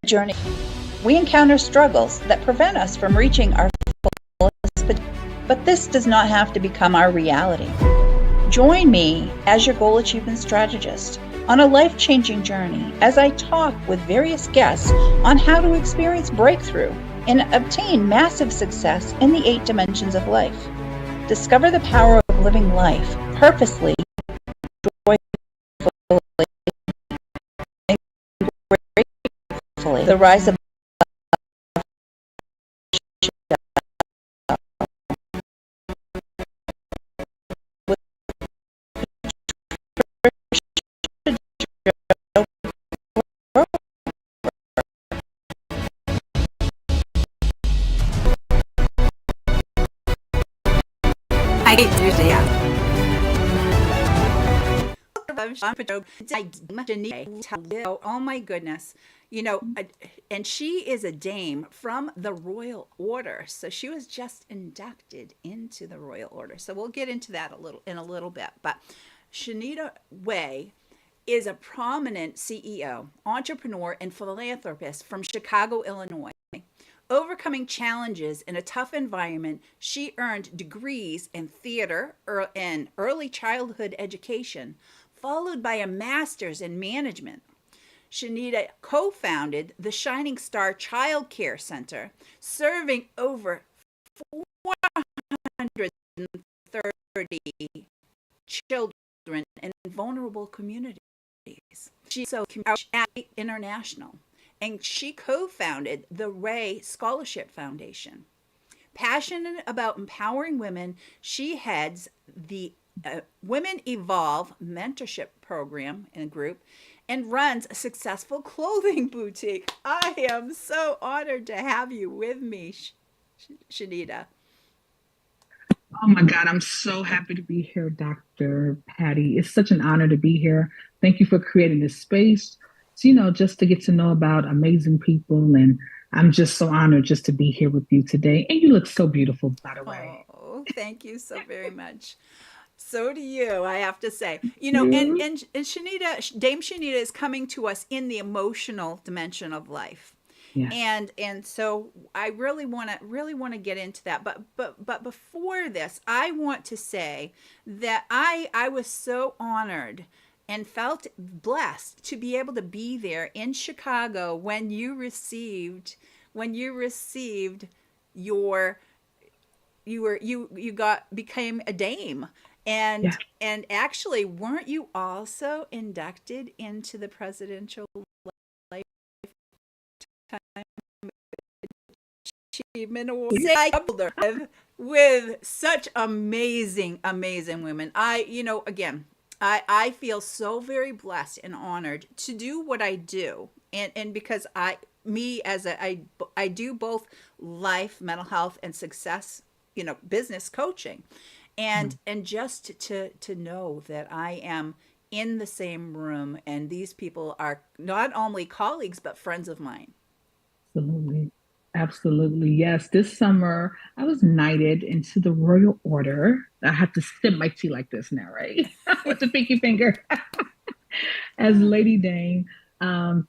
journey, we encounter struggles that prevent us from reaching our fullest potential. But this does not have to become our reality. Join me as your goal achievement strategist on a life-changing journey as I talk with various guests on how to experience breakthrough and obtain massive success in the 8 dimensions of life. Discover the power of living life purposely, joyfully, and gratefully. The rise of I hate Thursday. Oh my goodness. And she is a dame from the Royal Order. So she was just inducted into the Royal Order. So we'll get into that in a little bit. But Shanida Wray is a prominent CEO, entrepreneur, and philanthropist from Chicago, Illinois. Overcoming challenges in a tough environment, she earned degrees in theater and early childhood education, followed by a master's in management. Shanida co-founded the Shining Star Child Care Center, serving over 430 children in vulnerable communities. She's also international, and she co-founded the Ray Scholarship Foundation. Passionate about empowering women, she heads the Women Evolve mentorship program and group and runs a successful clothing boutique. I am so honored to have you with me, Shanida. Oh my God, I'm so happy to be here, Dr. Patty. It's such an honor to be here. Thank you for creating this space, just to get to know about amazing people. And I'm just so honored just to be here with you today. And you look so beautiful, by the way. Oh, thank you so very much. So do you, I have to say. You? And Shanida, Dame Shanida is coming to us in the emotional dimension of life. Yes. And so I really want to get into that. But before this, I want to say that I was so honored and felt blessed to be able to be there in Chicago when you received your you got became a dame. Yeah. And actually, weren't you also inducted into the presidential lifetime achievement award? With such amazing women. Again, I feel so very blessed and honored to do what I do. And because I do both life, mental health, and success, business coaching. And just to know that I am in the same room and these people are not only colleagues but friends of mine. Absolutely. Absolutely. Yes. This summer, I was knighted into the Royal Order. I have to sip my tea like this now, right? With the pinky finger. As Lady Dane,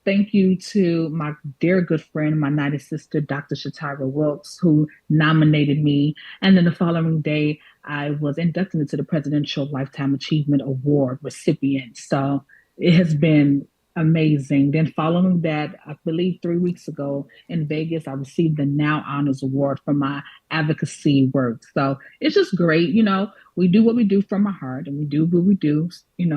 thank you to my dear good friend, my knighted sister, Dr. Shatara Wilkes, who nominated me. And then the following day, I was inducted into the Presidential Lifetime Achievement Award recipient. So it has been amazing. Then, following that, I believe 3 weeks ago in Vegas, I received the Now Honors Award for my advocacy work. So it's just great. We do what we do from our heart and we do what we do.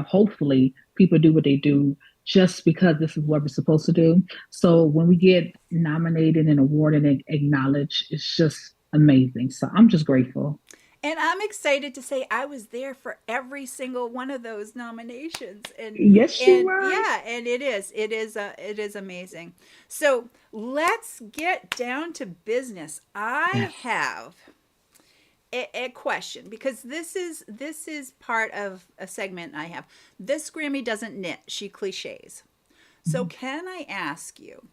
Hopefully, people do what they do just because this is what we're supposed to do. So when we get nominated and awarded and acknowledged, it's just amazing. So I'm just grateful. And I'm excited to say I was there for every single one of those nominations. And Yes, you and were. yeah, and it is amazing. So let's get down to business. I Yes. have a question because this is part of a segment I have. This Grammy doesn't knit, she cliches. So Mhm. can I ask you,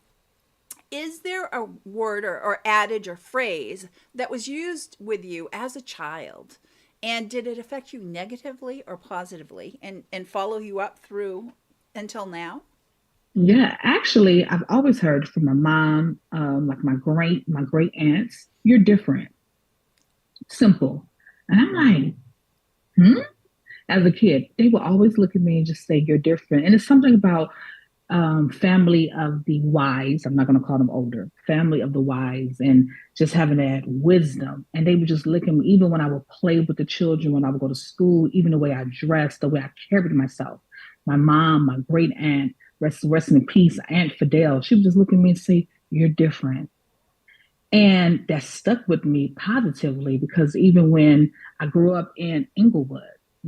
is there a word or adage or phrase that was used with you as a child? And did it affect you negatively or positively and follow you up through until now? Yeah, actually, I've always heard from my mom, like my great aunts, you're different, simple. And I'm like, hmm? As a kid, they would always look at me and just say, you're different. And it's something about family of the wise. I'm not going to call them older, family of the wise, and just having that wisdom. And they would just look at me, even when I would play with the children, when I would go to school, even the way I dressed, the way I carried myself. My mom, my great aunt, rest in peace, Aunt Fidel, she would just look at me and say, you're different. And that stuck with me positively because even when I grew up in Inglewood,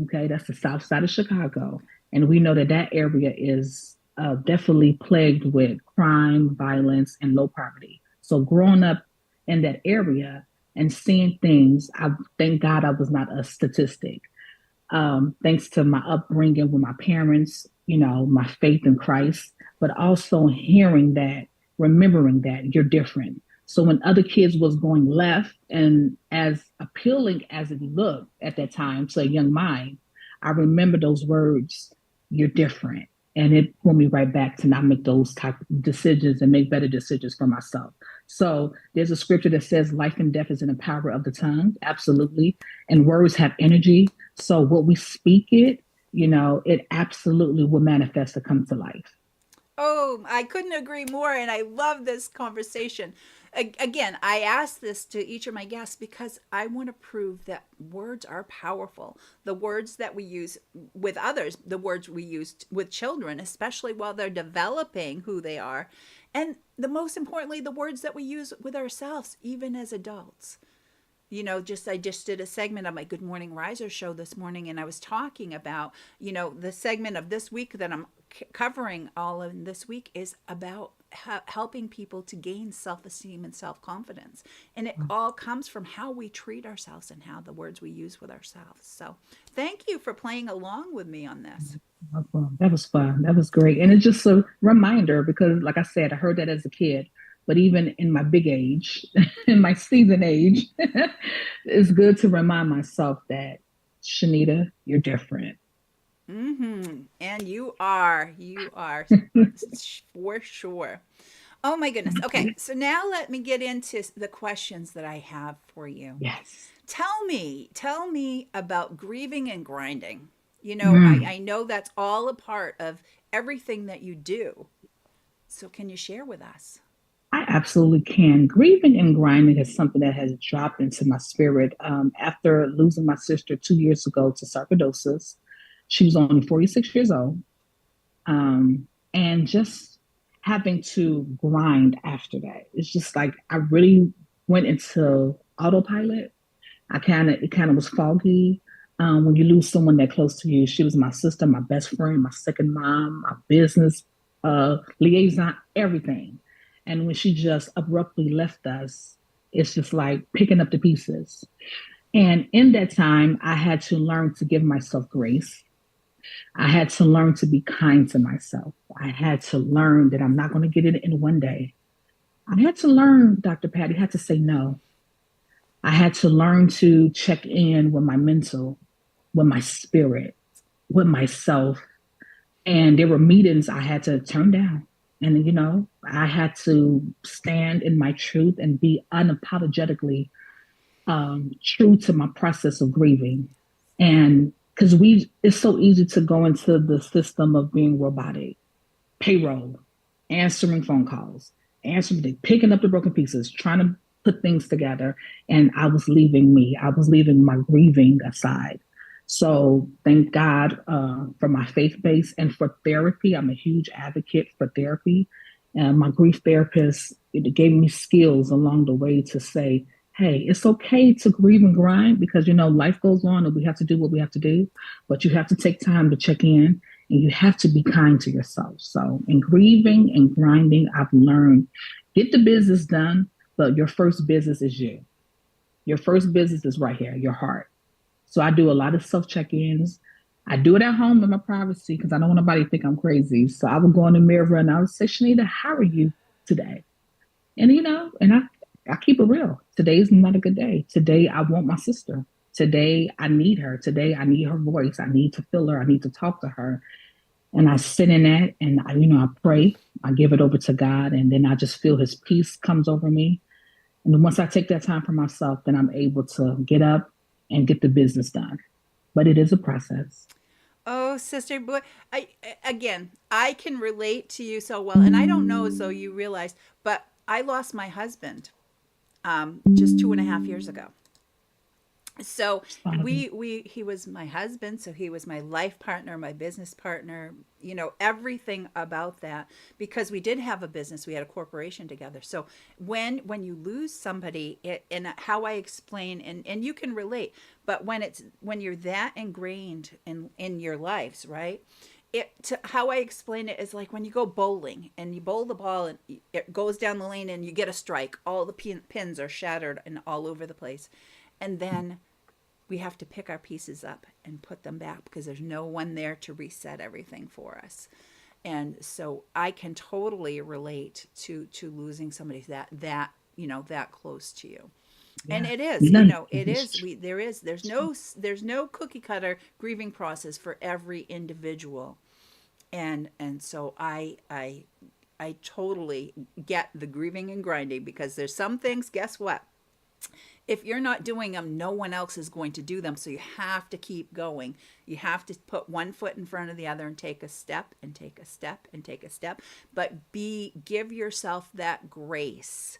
okay, that's the south side of Chicago, and we know that that area is definitely plagued with crime, violence, and low poverty. So growing up in that area and seeing things, I thank God I was not a statistic. Thanks to my upbringing with my parents, my faith in Christ, but also hearing that, remembering that you're different. So when other kids was going left, and as appealing as it looked at that time to a young mind, I remember those words, you're different. And it pulled me right back to not make those type of decisions and make better decisions for myself. So there's a scripture that says life and death is in the power of the tongue. Absolutely. And words have energy. So what we speak it absolutely will manifest to come to life. Oh, I couldn't agree more. And I love this conversation. Again, I ask this to each of my guests because I want to prove that words are powerful. The words that we use with others, the words we use with children, especially while they're developing who they are. And the most importantly, the words that we use with ourselves, even as adults. Just I just did a segment of my Good Morning Riser show this morning, and I was talking about, the segment of this week that I'm covering all in this week is about helping people to gain self-esteem and self-confidence. And it all comes from how we treat ourselves and how the words we use with ourselves. So thank you for playing along with me on this. That was fun. That was great. And it's just a reminder because, like I said, I heard that as a kid, but even in my big age, in my season age, it's good to remind myself that, Shanita, you're different. And you are for sure. Oh my goodness. Okay, so now let me get into the questions that I have for you. Yes. Tell me about grieving and grinding. Mm, I know that's all a part of everything that you do. So can you share with us? I absolutely can. Grieving and grinding is something that has dropped into my spirit after losing my sister 2 years ago to sarcoidosis. She was only 46 years old. And just having to grind after that. It's just like I really went into autopilot. It kind of was foggy. When you lose someone that close to you, she was my sister, my best friend, my second mom, my business liaison, everything. And when she just abruptly left us, it's just like picking up the pieces. And in that time, I had to learn to give myself grace. I had to learn to be kind to myself. I had to learn that I'm not going to get it in one day. I had to learn, Dr. Patty, I had to say no. I had to learn to check in with my mental, with my spirit, with myself. And there were meetings I had to turn down. And, I had to stand in my truth and be unapologetically true to my process of grieving. And because it's so easy to go into the system of being robotic, payroll, answering phone calls, picking up the broken pieces, trying to put things together. And I was leaving me, I was leaving my grieving aside. So thank God for my faith base and for therapy. I'm a huge advocate for therapy. And my grief therapist, it gave me skills along the way to say, hey, it's okay to grieve and grind because life goes on and we have to do what we have to do, but you have to take time to check in and you have to be kind to yourself. So in grieving and grinding, I've learned get the business done, but your first business is you. Your first business is right here, your heart. So I do a lot of self check-ins. I do it at home in my privacy because I don't want nobody to think I'm crazy. So I would go in the mirror and I would say, Shanita, how are you today? And I keep it real. Today's not a good day. Today I want my sister. Today I need her. Today I need her voice. I need to feel her. I need to talk to her. And I sit in that and I pray, I give it over to God, and then I just feel his peace comes over me. And then once I take that time for myself, then I'm able to get up and get the business done. But it is a process. Oh, sister, boy, again, I can relate to you so well, and I don't know as though you realized, but I lost my husband just 2.5 years ago. So he was my husband, so he was my life partner, my business partner, everything about that, because we did have a business, we had a corporation together. So when you lose somebody, and how I explain, and you can relate, but when you're that ingrained in your lives, right? How I explain it is like when you go bowling and you bowl the ball and it goes down the lane and you get a strike, all the pins are shattered and all over the place. And then we have to pick our pieces up and put them back because there's no one there to reset everything for us. And so I can totally relate to losing somebody that close to you. Yeah. And it is, there's no cookie cutter grieving process for every individual. And so I totally get the grieving and grinding, because there's some things, guess what? If you're not doing them, no one else is going to do them. So you have to keep going. You have to put one foot in front of the other and take a step and take a step and take a step. But give yourself that grace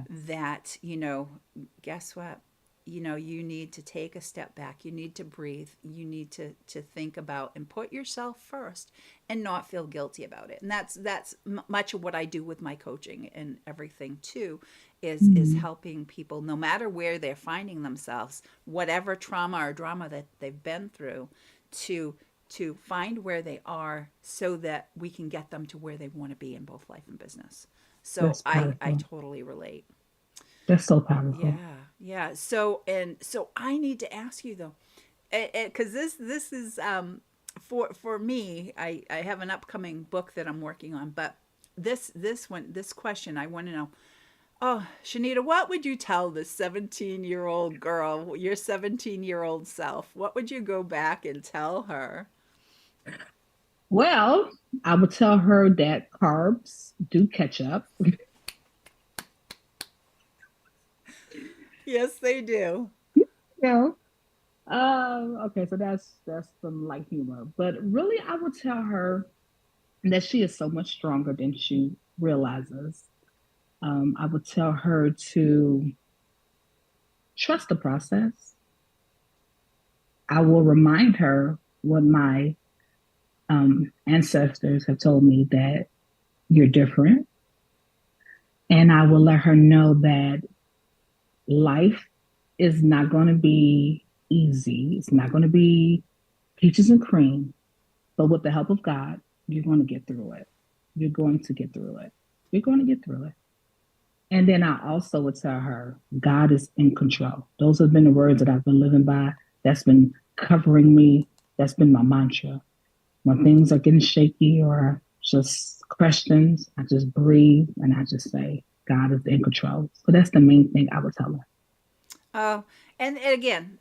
that, guess what? You need to take a step back. You need to breathe. You need to think about and put yourself first and not feel guilty about it. And that's much of what I do with my coaching and everything too, is helping people, no matter where they're finding themselves, whatever trauma or drama that they've been through, to find where they are so that we can get them to where they want to be in both life and business. So I totally relate. That's so powerful. Yeah. So I need to ask you though, because this is for me. I have an upcoming book that I'm working on, but this question I want to know. Oh, Shanida, what would you tell this 17-year-old girl, your 17-year-old self? What would you go back and tell her? Well, I would tell her that carbs do catch up. Yes, they do. Yeah. Okay, so that's some light humor. But really, I would tell her that she is so much stronger than she realizes. I would tell her to trust the process. I will remind her what my ancestors have told me, that you're different. And I will let her know that life is not going to be easy. It's not going to be peaches and cream. But with the help of God, you're going to get through it. You're going to get through it. You're going to get through it. And then I also would tell her, God is in control. Those have been the words that I've been living by. That's been covering me. That's been my mantra. When things are getting shaky or just questions, I just breathe and I just say, God is in control. So that's the main thing I would tell her. And again,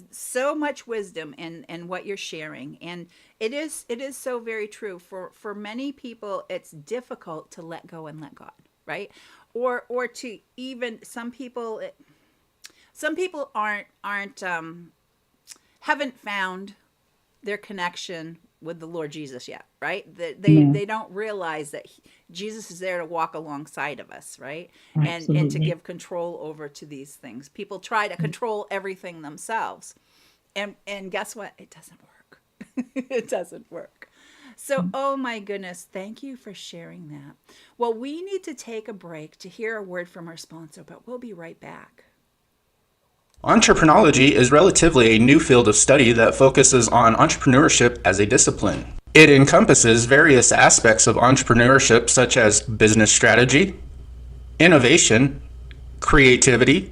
so much wisdom in what you're sharing. And it is so very true. For many people, it's difficult to let go and let God, right? Or to even some people haven't found their connection with the Lord Jesus yet, right? They don't realize that Jesus is there to walk alongside of us, right? And to give control over to these things. People try to control everything themselves. And guess what? It doesn't work. It doesn't work. So, oh my goodness, thank you for sharing that. Well, we need to take a break to hear a word from our sponsor, but we'll be right back. Entrepreneurology is relatively a new field of study that focuses on entrepreneurship as a discipline. It encompasses various aspects of entrepreneurship such as business strategy, innovation, creativity,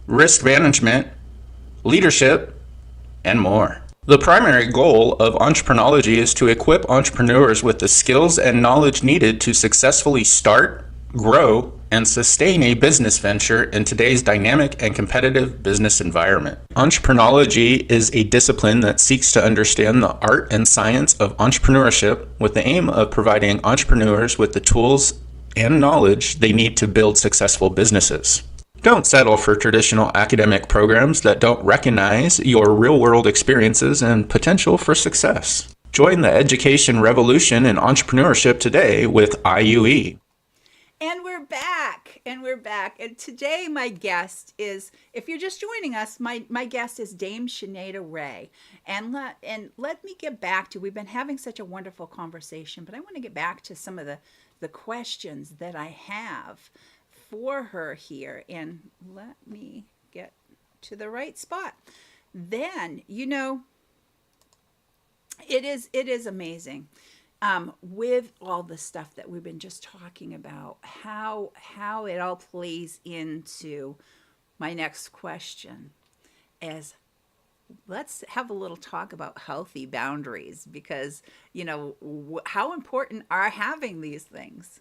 risk management, leadership, and more. The primary goal of entrepreneurology is to equip entrepreneurs with the skills and knowledge needed to successfully start, grow, and sustain a business venture in today's dynamic and competitive business environment. Entrepreneurology is a discipline that seeks to understand the art and science of entrepreneurship with the aim of providing entrepreneurs with the tools and knowledge they need to build successful businesses. Don't settle for traditional academic programs that don't recognize your real-world experiences and potential for success. Join the education revolution in entrepreneurship today with IUE. And we're back. And today my guest is, if you're just joining us, my guest is Dame Shanida Wray. And let me get back to, we've been having such a wonderful conversation, but I want to get back to some of the questions that I have for her here. And let me get to the right spot. Then, it is amazing. With all the stuff that we've been just talking about, how it all plays into my next question is, let's have a little talk about healthy boundaries, because, how important are having these things?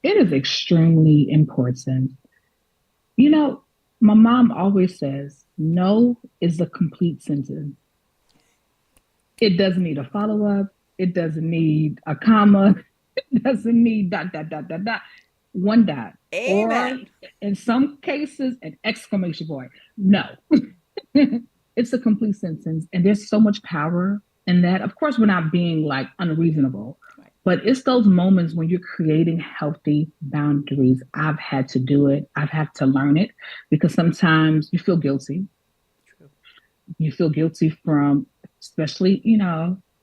It is extremely important. My mom always says, no is a complete sentence. It doesn't need a follow-up. It doesn't need a comma. It doesn't need ... One dot. Amen. Or in some cases, an exclamation point. No. It's a complete sentence. And there's so much power in that. Of course, we're not being unreasonable, Right. But it's those moments when you're creating healthy boundaries. I've had to do it. I've had to learn it, because sometimes you feel guilty. True. You feel guilty from, especially,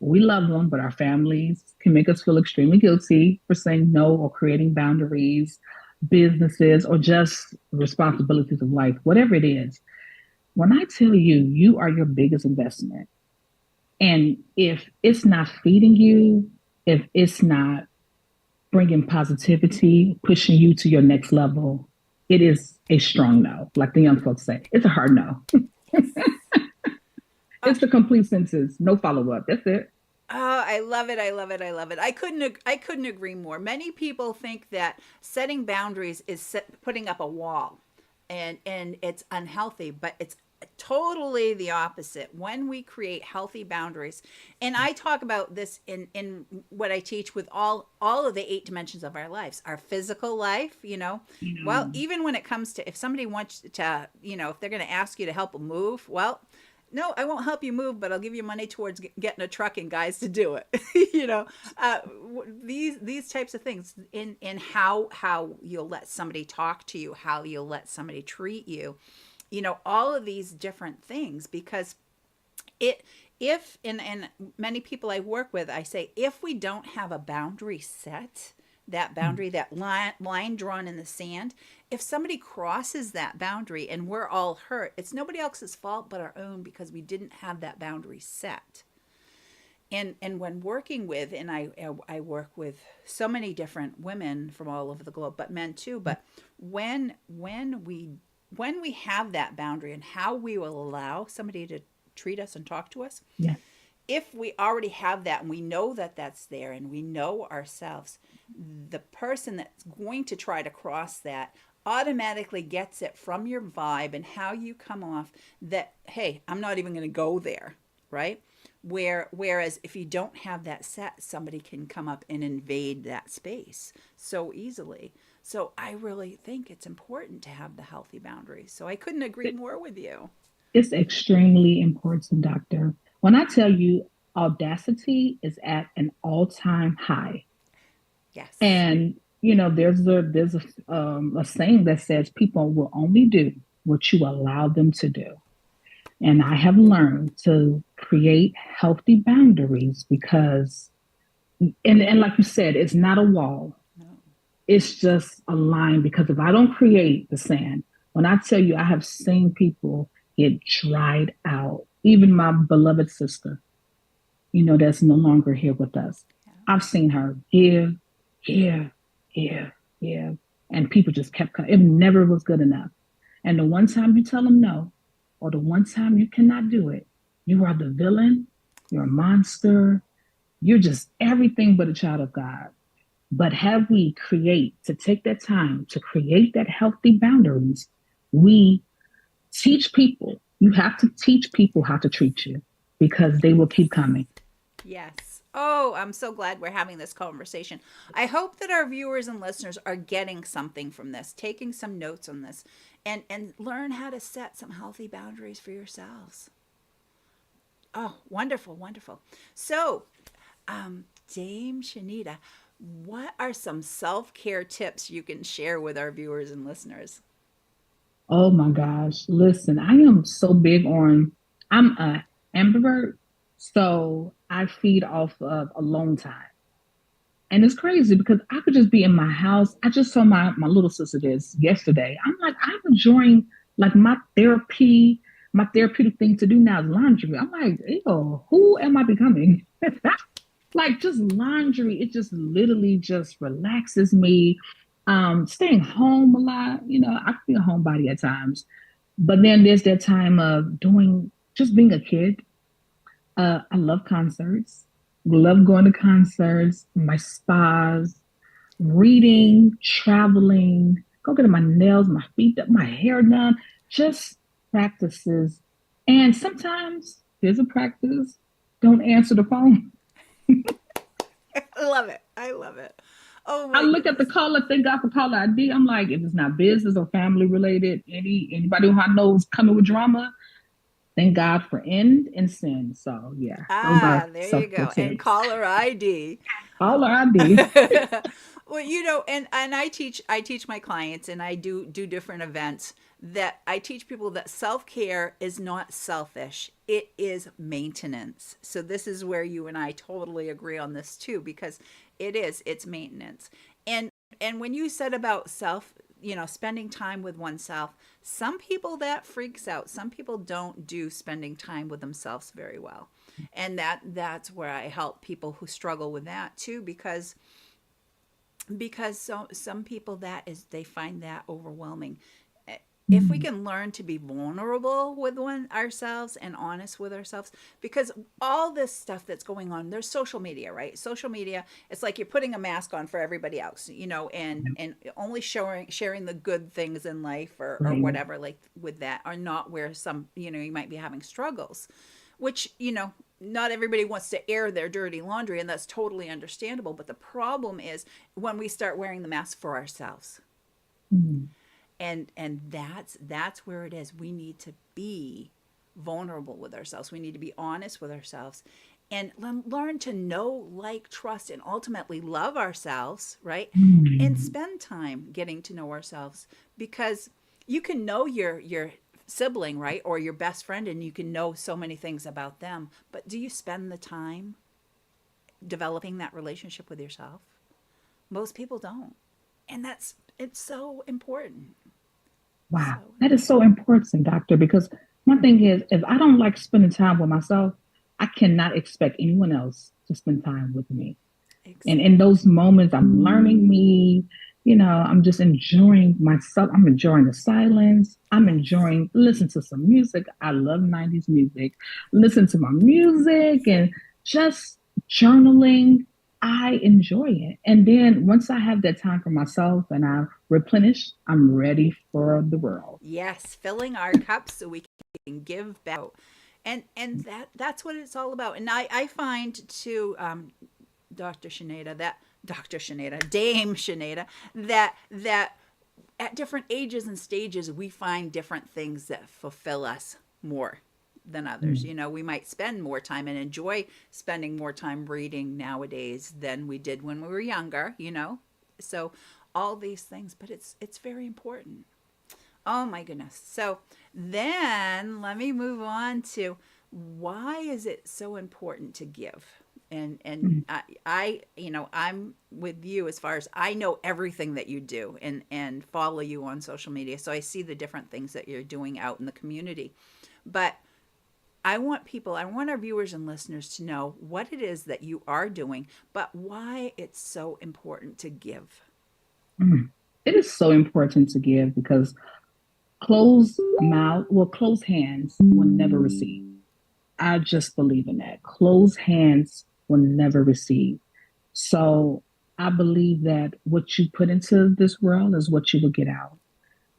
we love them, but our families can make us feel extremely guilty for saying no or creating boundaries, businesses, or just responsibilities of life, whatever it is. When I tell you, you are your biggest investment. And if it's not feeding you, if it's not bringing positivity, pushing you to your next level, it is a strong no. Like the young folks say, it's a hard no. It's the complete sentence, no follow-up. That's it. Oh, I love it. I love it. I love it. I couldn't agree more. Many people think that setting boundaries is putting up a wall, and it's unhealthy, but it's totally the opposite. When we create healthy boundaries, and I talk about this in what I teach with all of the 8 dimensions of our lives, our physical life, well, even when it comes to, if somebody wants to, if they're going to ask you to help them move, well, no, I won't help you move, but I'll give you money towards getting a truck and guys to do it. These types of things in how you'll let somebody talk to you, how you'll let somebody treat you, all of these different things, because and many people I work with, I say, if we don't have a boundary set, that boundary, that line drawn in the sand, if somebody crosses that boundary and we're all hurt, it's nobody else's fault but our own, because we didn't have that boundary set. And when working with, and I work with so many different women from all over the globe, but men too, but when we have that boundary and how we will allow somebody to treat us and talk to us, Yeah. if we already have that and we know that that's there and we know ourselves, the person that's going to try to cross that automatically gets it from your vibe and how you come off that, hey, I'm not even going to go there, right? Whereas if you don't have that set, somebody can come up and invade that space so easily. So I really think it's important to have the healthy boundaries. So I couldn't agree more with you. It's extremely important, doctor. When I tell you, audacity is at an all-time high. Yes. And there's a saying that says people will only do what you allow them to do. And I have learned to create healthy boundaries because, and like you said, it's not a wall. No. It's just a line, because if I don't create the sand, when I tell you, I have seen people get dried out, even my beloved sister, that's no longer here with us. Yeah. I've seen her give. And people just kept coming. It never was good enough. And the one time you tell them no, or the one time you cannot do it, you are the villain, you're a monster, you're just everything but a child of God. But have we take that time to create that healthy boundaries? We teach people, you have to teach people how to treat you because they will keep coming. Yes. Oh, I'm so glad we're having this conversation. I hope that our viewers and listeners are getting something from this, taking some notes on this, and learn how to set some healthy boundaries for yourselves. Oh, wonderful, wonderful. So, Dame Shanida, what are some self-care tips you can share with our viewers and listeners? Oh my gosh. Listen, I am so big on, I'm a ambivert, so I feed off of alone time. And it's crazy because I could just be in my house. I just saw my little sister this yesterday. I'm like, I'm enjoying like my therapeutic thing to do now is laundry. I'm like, ew, who am I becoming? Like just laundry, it just literally just relaxes me. Staying home a lot, I can be a homebody at times. But then there's that time of just being a kid. I love concerts, love going to concerts, my spas, reading, traveling, go get my nails, my feet done, my hair done, just practices. And sometimes there's a practice, don't answer the phone. I love it. I love it. Oh I my look at the goodness. caller, thank God for caller ID. I'm like, if it's not business or family related, anybody who I know is coming with drama, thank God for end and send. So yeah, those Ah, are there you self-care go. And tips. caller ID. Caller ID. Well, and I teach my clients, and I do different events, that I teach people that self-care is not selfish. It is maintenance. So this is where you and I totally agree on this too, because it's maintenance. And and when you said about spending time with oneself, some people that freaks out. Some people don't do spending time with themselves very well. And that's where I help people who struggle with that too, because some people, that is, they find that overwhelming. If we Mm, can learn to be vulnerable with ourselves and honest with ourselves, because all this stuff that's going on, there's social media, right? Social media, it's like you're putting a mask on for everybody else, and only sharing the good things in life, or right. whatever, like with that, are not where some, you might be having struggles, which, not everybody wants to air their dirty laundry, and that's totally understandable. But the problem is when we start wearing the mask for ourselves, Mm, and that's where it is. We need to be vulnerable with ourselves. We need to be honest with ourselves, and learn to know, like, trust, and ultimately love ourselves, right? And mm, spend time getting to know ourselves, because you can know your sibling, right, or your best friend, and you can know so many things about them, but do you spend the time developing that relationship with yourself? Most people don't, and it's so important. wow. So That is so important, doctor, because my thing is, if I don't like spending time with myself, I cannot expect anyone else to spend time with me. And in exactly. those moments, I'm learning me. I'm just enjoying myself. I'm enjoying the silence. I'm Yes. enjoying listen to some music. I love 90s music. Listen to my music and just journaling. I enjoy it. And then once I have that time for myself and I replenish, I'm ready for the world. Yes, filling our cups so we can give back. And that's what it's all about. And I find too, Dr. Shanida, Dame Shanida, that at different ages and stages, we find different things that fulfill us more than others. Mm. We might spend more time and enjoy spending more time reading nowadays than we did when we were younger. So all these things, but it's very important. Oh my goodness. So then let me move on to, why is it so important to give? And Mm. I'm with you as far as I know everything that you do, and follow you on social media. So I see the different things that you're doing out in the community. But I want our viewers and listeners to know what it is that you are doing, but why it's so important to give. Mm. It is so important to give because closed hands will never receive. I just believe in that. Closed hands will never receive. So I believe that what you put into this world is what you will get out.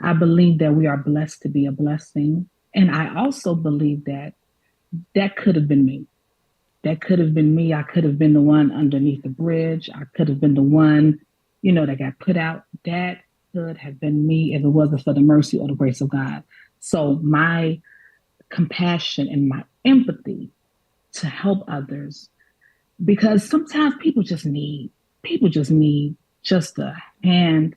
I believe that we are blessed to be a blessing. And I also believe that that could have been me. That could have been me. I could have been the one underneath the bridge. I could have been the one, that got put out. That could have been me if it wasn't for the mercy or the grace of God. So my compassion and my empathy to help others, because sometimes people just need just a hand,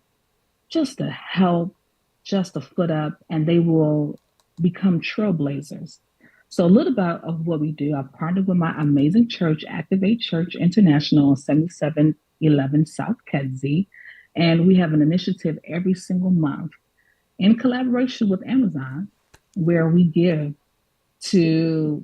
just a help, just a foot up, and they will become trailblazers. So a little bit of what we do, I've partnered with my amazing church, Activate Church International on 7711 South Kedzie. And we have an initiative every single month in collaboration with Amazon where we give to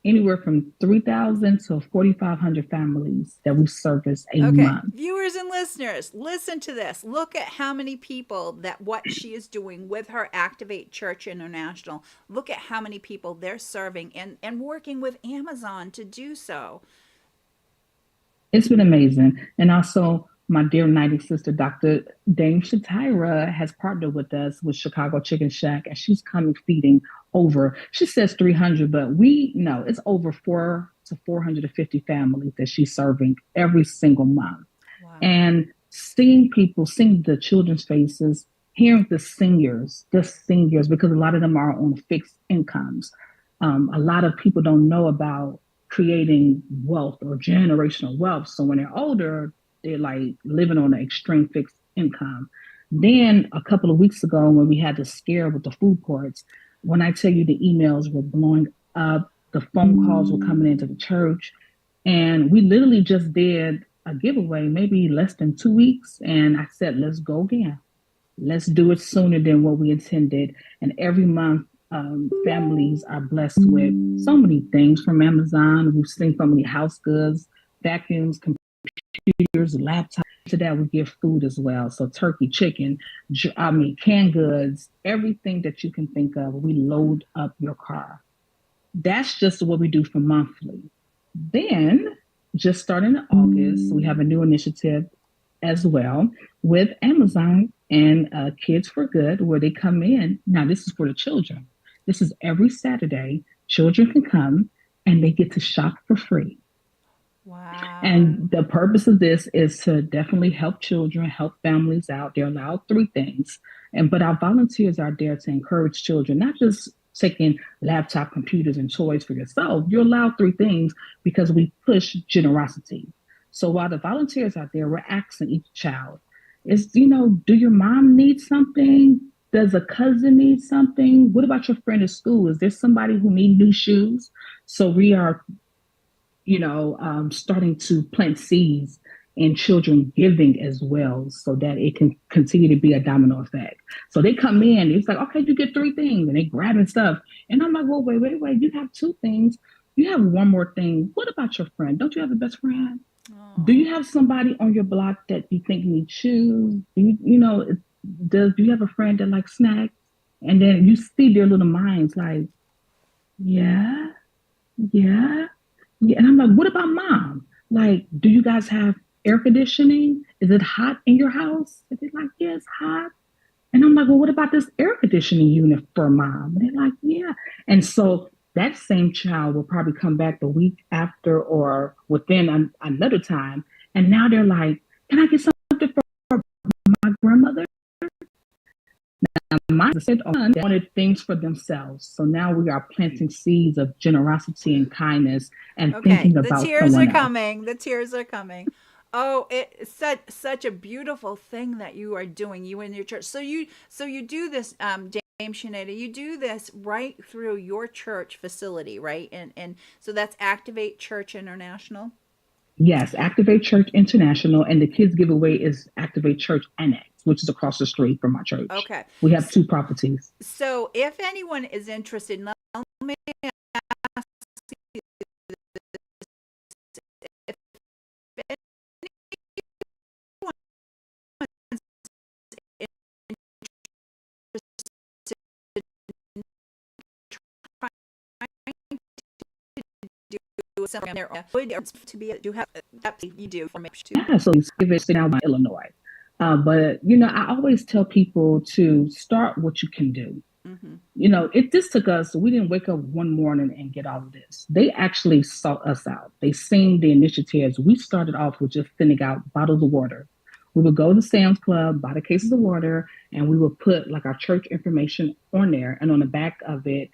anywhere from 3,000 to 4,500 families that we service a Okay, month. viewers and listeners, listen to this. Look at how many people that what she is doing with her Activate Church International. Look at how many people they're serving and working with Amazon to do so. It's been amazing. And also, my dear 90 sister, Dr. Dame Shanida, has partnered with us with Chicago Chicken Shack, and she's coming feeding over, she says 300, but we know it's over 400 to 450 families that she's serving every single month. Wow. And seeing people, seeing the children's faces, hearing the seniors, because a lot of them are on fixed incomes. A lot of people don't know about creating wealth or generational wealth. So when they're older, they're like living on an extreme fixed income. Then a couple of weeks ago, when we had the scare with the food courts, when I tell you the emails were blowing up, the phone calls were coming into the church, and we literally just did a giveaway maybe less than 2 weeks. And I said, let's go again. Let's do it sooner than what we intended. And every month, families are blessed with so many things from Amazon. We've seen so many house goods, vacuums, computers, laptops. To that, we give food as well. So turkey, chicken, canned goods, everything that you can think of. We load up your car. That's just what we do for monthly. Then, just starting in August, we have a new initiative as well with Amazon and Kids for Good, where they come in. Now, this is for the children. This is every Saturday. Children can come and they get to shop for free. Wow. And the purpose of this is to definitely help children, help families out. They're allowed three things. But our volunteers are there to encourage children, not just taking laptop computers and toys for yourself. You're allowed three things because we push generosity. So while the volunteers are there, we're asking each child, do your mom need something? Does a cousin need something? What about your friend at school? Is there somebody who need new shoes? So we are starting to plant seeds in children giving as well so that it can continue to be a domino effect. So they come in, it's like, okay, you get three things, and they grabbing stuff. And I'm like, well, wait, you have two things. You have one more thing. What about your friend? Don't you have a best friend? Do you have somebody on your block that you think needs shoes? Do you have a friend that likes snacks? And then you see their little minds like, yeah, yeah. Yeah, and I'm like, what about mom? Like, do you guys have air conditioning? Is it hot in your house? And they're like, yeah, it's hot. And I'm like, well, what about this air conditioning unit for mom? And they're like, yeah. And so that same child will probably come back the week after or within another time. And now they're like, can I get something for my grandmother? Mine said they wanted things for themselves. So now we are planting seeds of generosity and kindness and Okay, thinking the about tears are someone else. coming. The tears are coming. Oh, it's such a beautiful thing that you are doing, you and your church. So you do this, Dame Shanida, you do this right through your church facility, right? And so that's Activate Church International. Yes, Activate Church International, and the kids giveaway is Activate Church Annex, which is across the street from my church. Okay. We have two properties. So if anyone is interested, let me ask you if anyone's interested in trying to do something there. Would to be do have that you do for me too. Yeah, so give it now by Illinois. But I always tell people to start what you can do. Mm-hmm. It this took us. We didn't wake up one morning and get all of this. They actually sought us out. They seen the initiatives. We started off with just sending out bottles of water. We would go to Sam's Club, buy the cases of water, and we would put like our church information on there. And on the back of it,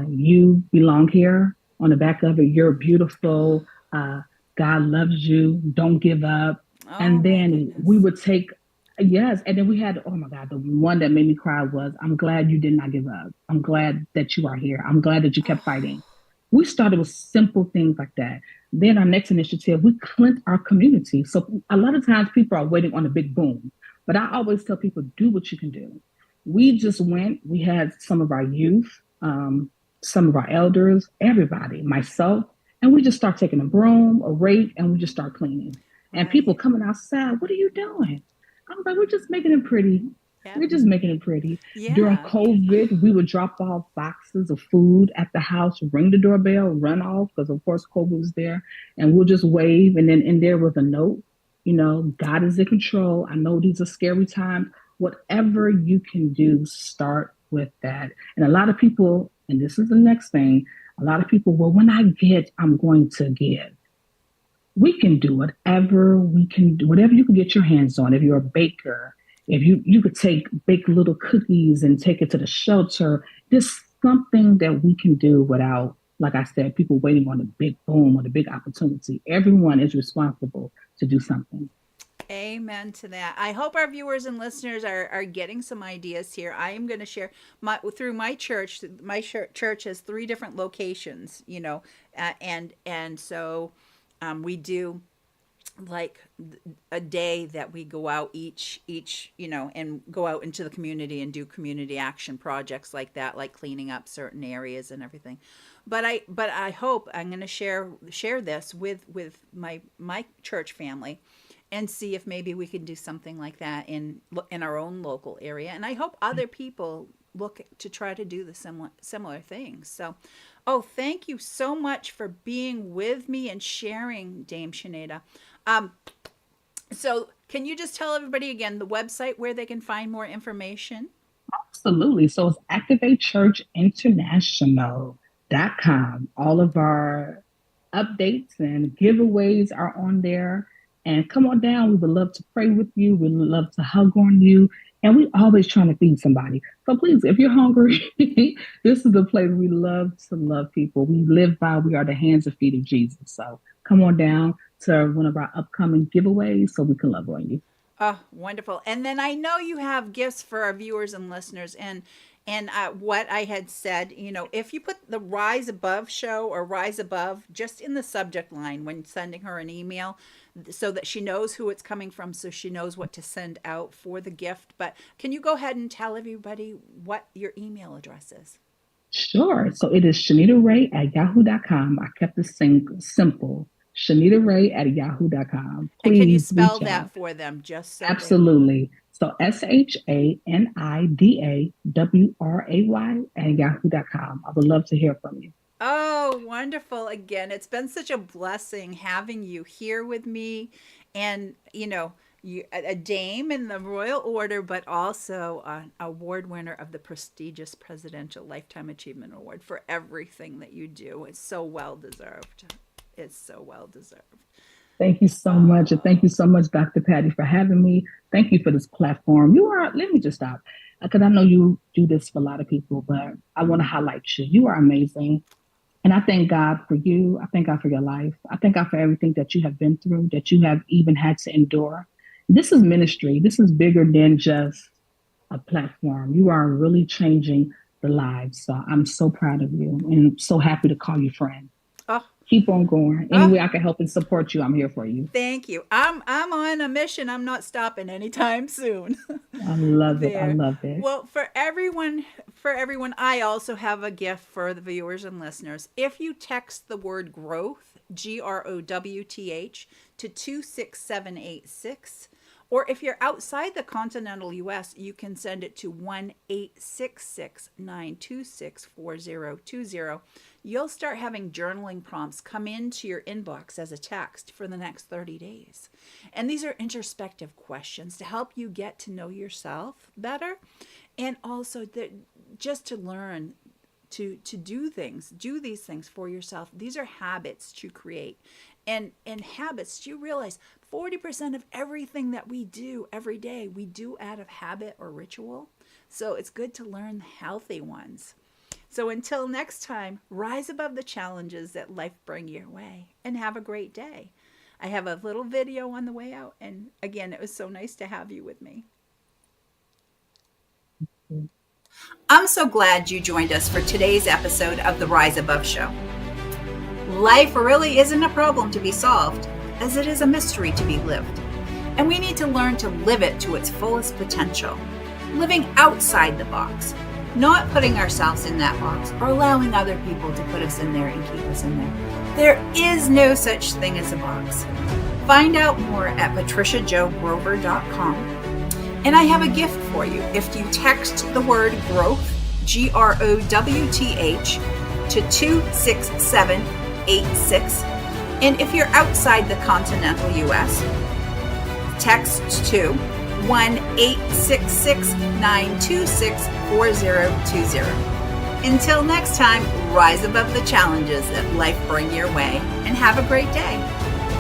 you belong here. On the back of it, you're beautiful. God loves you. Don't give up. Oh, And then goodness. we would take, yes. And then we had, oh my God, the one that made me cry was, I'm glad you did not give up. I'm glad that you are here. I'm glad that you kept fighting. We started with simple things like that. Then our next initiative, we cleansed our community. So a lot of times people are waiting on a big boom, but I always tell people, do what you can do. We just went, we had some of our youth, some of our elders, everybody, myself, and we just start taking a broom, a rake, and we just start cleaning. And people coming outside, what are you doing? I was like, we're just making it pretty. Yeah. We're just making it pretty. Yeah. During COVID, we would drop off boxes of food at the house, ring the doorbell, run off, because of course COVID was there, and we'll just wave. And then in there was a note, God is in control. I know these are scary times. Whatever you can do, start with that. And a lot of people, and this is the next thing, a lot of people, well, when I get, I'm going to give. We can do whatever we can do, whatever you can get your hands on. If you're a baker, if you could bake little cookies and take it to the shelter, there's something that we can do without, like I said, people waiting on the big boom or the big opportunity. Everyone is responsible to do something. Amen to that. I hope our viewers and listeners are getting some ideas here. I am going to share through my church. My church has 3 different locations, and so we do like a day that we go out each and go out into the community and do community action projects like that, like cleaning up certain areas and everything. But I hope I'm going to share this with my church family and see if maybe we can do something like that in our own local area. And I hope other people look to try to do the similar things. So, thank you so much for being with me and sharing, Dame Shanida. So can you just tell everybody again the website where they can find more information? Absolutely. So it's activatechurchinternational.com. All of our updates and giveaways are on there. And come on down. We would love to pray with you. We'd love to hug on you. And we're always trying to feed somebody. So please, if you're hungry, this is the place we love to love people. We are the hands and feet of Jesus. So come on down to one of our upcoming giveaways so we can love on you. Oh, wonderful. And then I know you have gifts for our viewers and listeners. And what I had said, if you put the Rise Above show or Rise Above just in the subject line when sending her an email, so that she knows who it's coming from, so she knows what to send out for the gift. But can you go ahead and tell everybody what your email address is? Sure. So it is ShanidaWray@yahoo.com. I kept it simple. ShanidaWray@yahoo.com. And can you spell that for them? Just so absolutely. So ShanidaWray@yahoo.com. I would love to hear from you. Oh, wonderful. Again, it's been such a blessing having you here with me, and you a dame in the Royal Order, but also an award winner of the prestigious Presidential Lifetime Achievement Award for everything that you do. It's so well deserved. It's so well deserved. Thank you so much. And thank you so much, Dr. Patty, for having me. Thank you for this platform. Let me just stop, because I know you do this for a lot of people, but I want to highlight you. You are amazing. And I thank God for you. I thank God for your life. I thank God for everything that you have been through, that you have even had to endure. This is ministry. This is bigger than just a platform. You are really changing the lives. So I'm so proud of you and so happy to call you friend. Oh, keep on going. Any way I can help and support you, I'm here for you. Thank you. I'm on a mission. I'm not stopping anytime soon. I love it. I love it. Well, for everyone, I also have a gift for the viewers and listeners. If you text the word growth, GROWTH, to 26786, or if you're outside the continental US, you can send it to 1-866-926-4020. you'll start having journaling prompts come into your inbox as a text for the next 30 days. And these are introspective questions to help you get to know yourself better, and also just to learn to do these things for yourself. These are habits to create. And habits, do you realize 40% of everything that we do every day, we do out of habit or ritual? So it's good to learn the healthy ones. So until next time, rise above the challenges that life bring your way, and have a great day. I have a little video on the way out. And again, it was so nice to have you with me. I'm so glad you joined us for today's episode of the Rise Above Show. Life really isn't a problem to be solved, as it is a mystery to be lived. And we need to learn to live it to its fullest potential, living outside the box, not putting ourselves in that box or allowing other people to put us in there and keep us in there. There is no such thing as a box. Find out more at patriciajogrover.com. And I have a gift for you. If you text the word growth, GROWTH, to 26786, and if you're outside the continental US, text to 1-866-926-4020. Until next time, rise above the challenges that life bring your way, and have a great day.